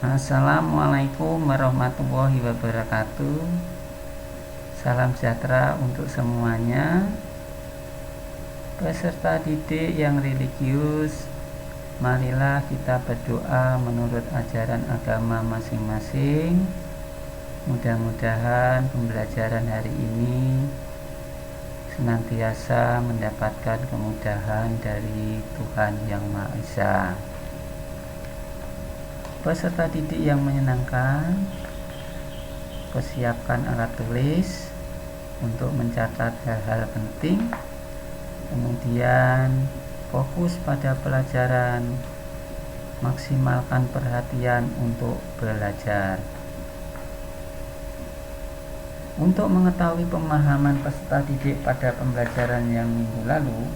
Assalamualaikum warahmatullahi wabarakatuh. Salam sejahtera untuk semuanya. Peserta didik yang religius, marilah kita berdoa menurut ajaran agama masing-masing. Mudah-mudahan pembelajaran hari ini senantiasa mendapatkan kemudahan dari Tuhan Yang Maha Esa. Peserta didik yang menyenangkan, persiapkan alat tulis untuk mencatat hal-hal penting, kemudian fokus pada pelajaran, maksimalkan perhatian untuk belajar. Untuk mengetahui pemahaman peserta didik pada pembelajaran yang minggu lalu,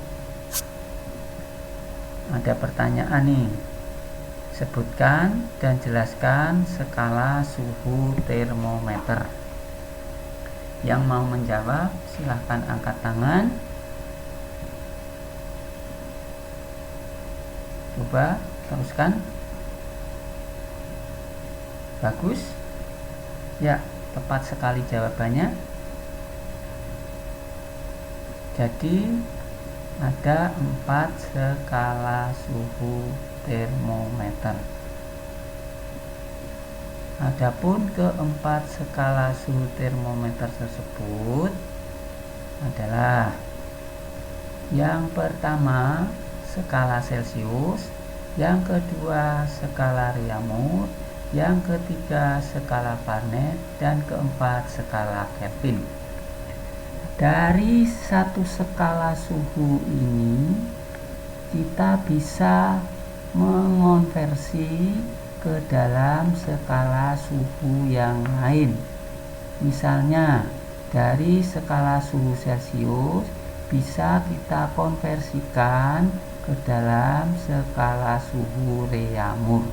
ada pertanyaan nih. Sebutkan dan jelaskan skala suhu termometer. Yang mau menjawab silahkan angkat tangan. Coba teruskan. Bagus. Ya, tepat sekali jawabannya. Jadi ada 4 skala suhu termometer. Adapun keempat skala suhu termometer tersebut adalah yang pertama skala Celcius, yang kedua skala Reaumur, yang ketiga skala Fahrenheit, dan keempat skala Kelvin. Dari satu skala suhu ini kita bisa mengonversi ke dalam skala suhu yang lain. Misalnya dari skala suhu Celcius bisa kita konversikan ke dalam skala suhu Reaumur.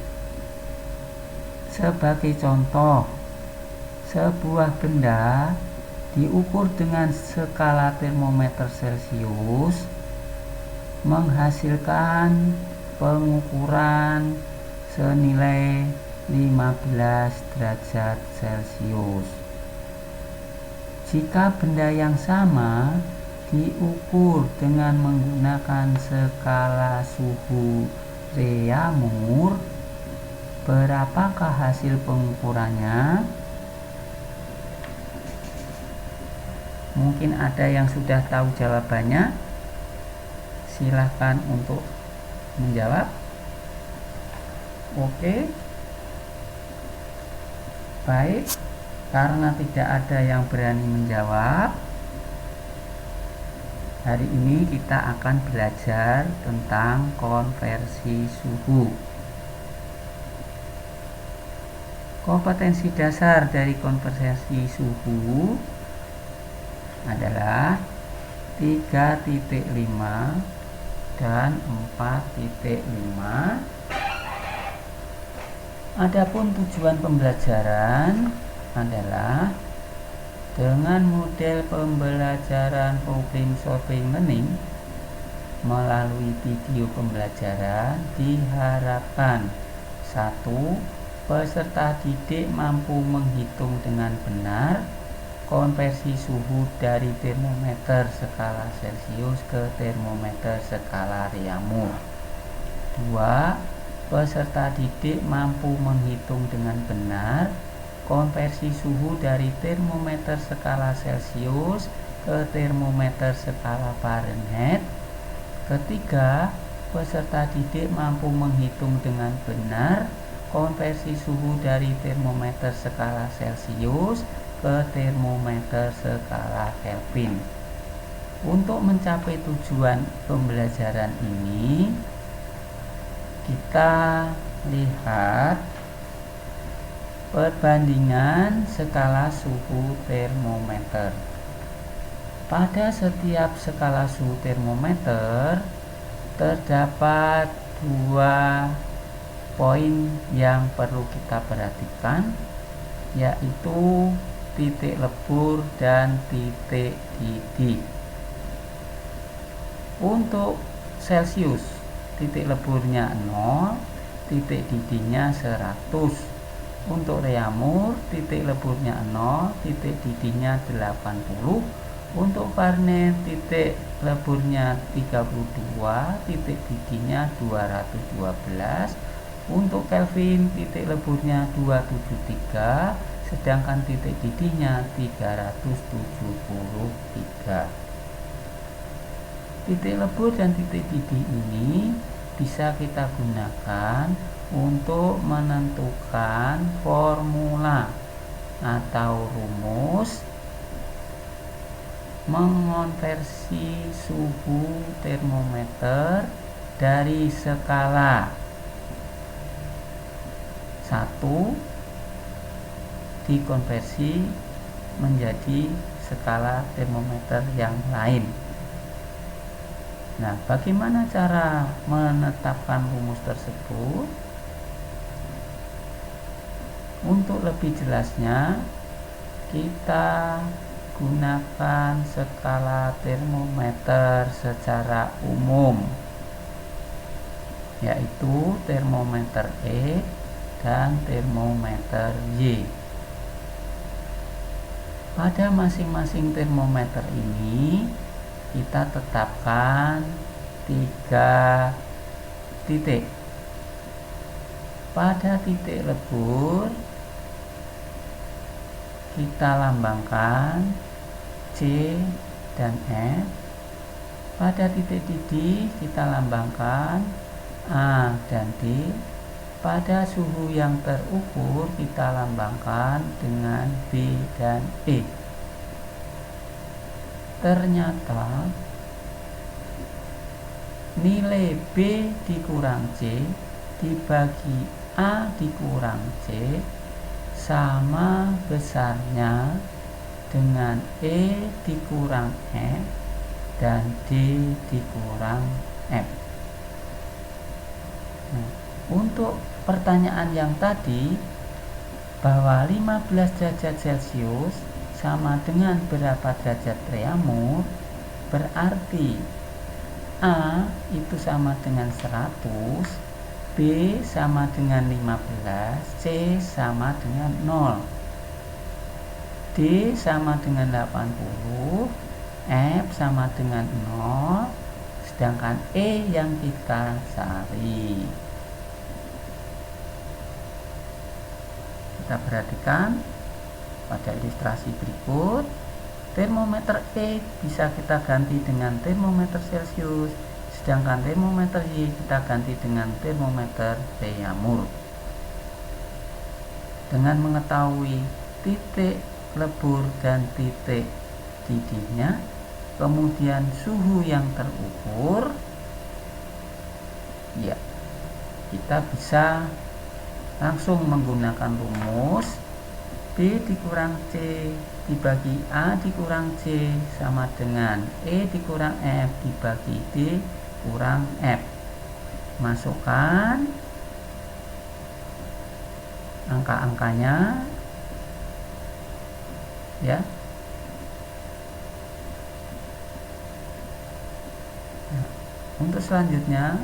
Sebagai contoh, sebuah benda diukur dengan skala termometer Celcius menghasilkan pengukuran senilai 15 derajat Celcius. Jika benda yang sama diukur dengan menggunakan skala suhu Reaumur, berapakah hasil pengukurannya? Mungkin ada yang sudah tahu jawabannya. Silahkan untuk menjawab. Oke. Baik, karena tidak ada yang berani menjawab, hari ini kita akan belajar tentang konversi suhu. Kompetensi dasar dari konversi suhu adalah 3.5 dan 4.5. Adapun tujuan pembelajaran adalah dengan model pembelajaran problem solving learning melalui video pembelajaran diharapkan 1. Peserta didik mampu menghitung dengan benar konversi suhu dari termometer skala Celcius ke termometer skala Reaumur. 2. Peserta didik mampu menghitung dengan benar konversi suhu dari termometer skala Celcius ke termometer skala Fahrenheit. Ketiga, peserta didik mampu menghitung dengan benar konversi suhu dari termometer skala Celcius ke termometer skala Kelvin. Untuk mencapai tujuan pembelajaran ini, kita lihat perbandingan skala suhu termometer. Pada setiap skala suhu termometer terdapat 2 poin yang perlu kita perhatikan, yaitu titik lebur dan titik didih. Untuk Celcius, titik leburnya 0, titik didihnya 100. Untuk reamur, titik leburnya 0, titik didihnya 80. Untuk Fahrenheit, titik leburnya 32, titik didihnya 212. Untuk Kelvin, titik leburnya 273, sedangkan titik didihnya 373. Titik lebur dan titik didih ini bisa kita gunakan untuk menentukan formula atau rumus mengonversi suhu termometer dari skala 1 dikonversi menjadi skala termometer yang lain. Nah, bagaimana cara menetapkan rumus tersebut? Untuk lebih jelasnya, kita gunakan skala termometer secara umum, yaitu termometer E dan termometer Y. Pada masing-masing termometer ini kita tetapkan 3 titik. Pada titik lebur kita lambangkan C dan F. Pada titik didih kita lambangkan A dan D. Pada suhu yang terukur kita lambangkan dengan B dan E. Ternyata nilai B dikurang C dibagi A dikurang C sama besarnya dengan E dikurang F dan D dikurang F. Nah, untuk pertanyaan yang tadi bahwa 15 derajat Celcius sama dengan berapa derajat reamur, berarti A itu sama dengan 100, B sama dengan 15, C sama dengan 0, D sama dengan 80, F sama dengan 0, sedangkan E yang kita cari. Kita perhatikan pada ilustrasi berikut, termometer E bisa kita ganti dengan termometer Celcius, sedangkan termometer Y kita ganti dengan termometer reamur. Dengan mengetahui titik lebur dan titik didihnya, kemudian suhu yang terukur, ya, kita bisa langsung menggunakan rumus B dikurang C dibagi A dikurang C sama dengan E dikurang F dibagi D kurang F. Masukkan angka-angkanya, ya. Nah, untuk selanjutnya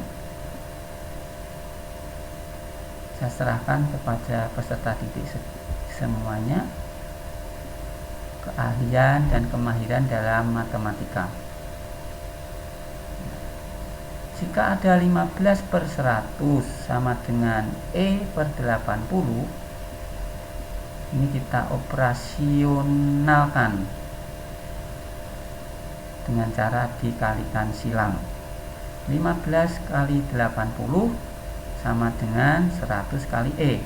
saya serahkan kepada peserta didik semuanya keahlian dan kemahiran dalam matematika. Jika ada 15/100 sama dengan E per 80, ini kita operasionalkan dengan cara dikalikan silang. 15 kali 80 sama dengan 100 kali E.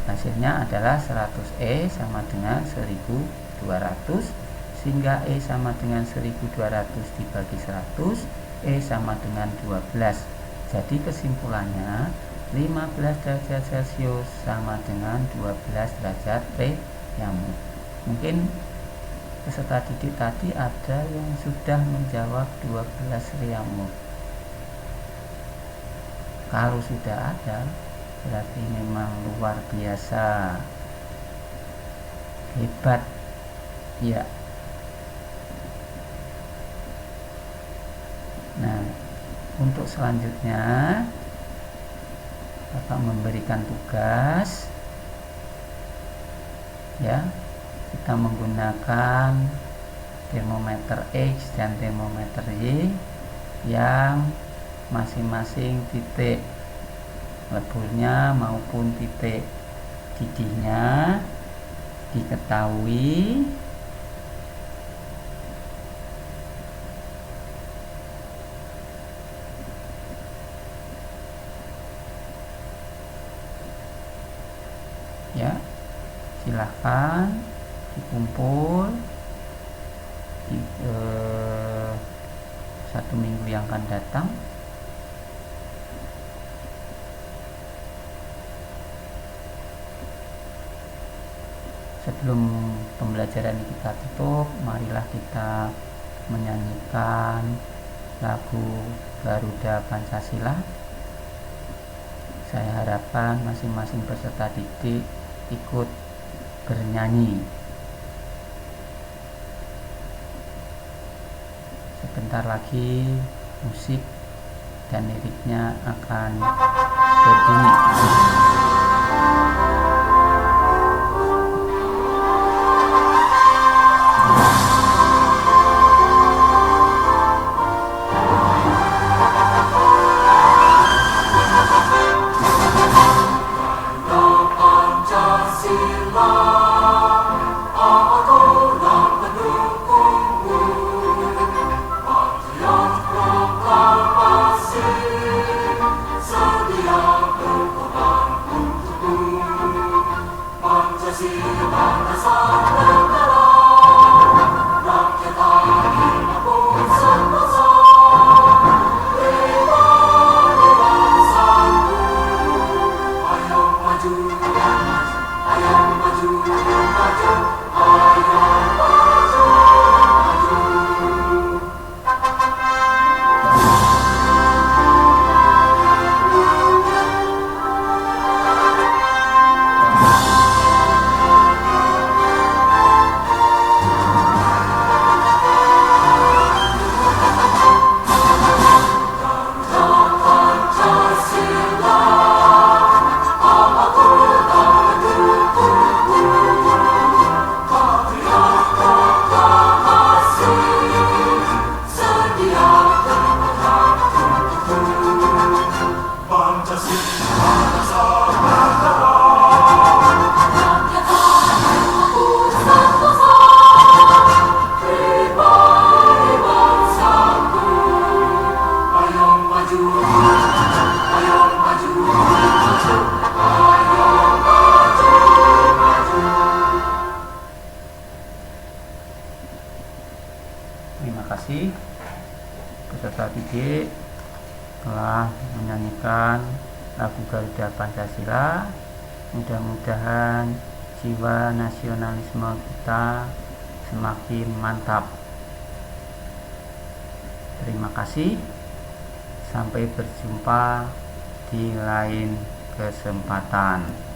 Hasilnya adalah 100E sama dengan 1200, sehingga E sama dengan 1200 dibagi 100, E sama dengan 12. Jadi kesimpulannya 15 derajat Celcius sama dengan 12 derajat reamur. Mungkin peserta didik tadi ada yang sudah menjawab 12 reamur. Kalau sudah ada, berarti memang luar biasa hebat, ya. Nah, untuk selanjutnya Bapak memberikan tugas ya. Kita menggunakan termometer X dan termometer Y yang masing-masing titik leburnya maupun titik didihnya diketahui. Ya, silahkan dikumpul di 1 minggu yang akan datang. Sebelum pembelajaran kita tutup, marilah kita menyanyikan lagu Garuda Pancasila. Saya harapkan masing-masing peserta didik ikut bernyanyi. Sebentar lagi musik dan liriknya akan berbunyi. Terima kasih peserta didik telah menyanyikan lagu Garuda Pancasila. Mudah-mudahan jiwa nasionalisme kita semakin mantap. Terima kasih. Sampai berjumpa di lain kesempatan.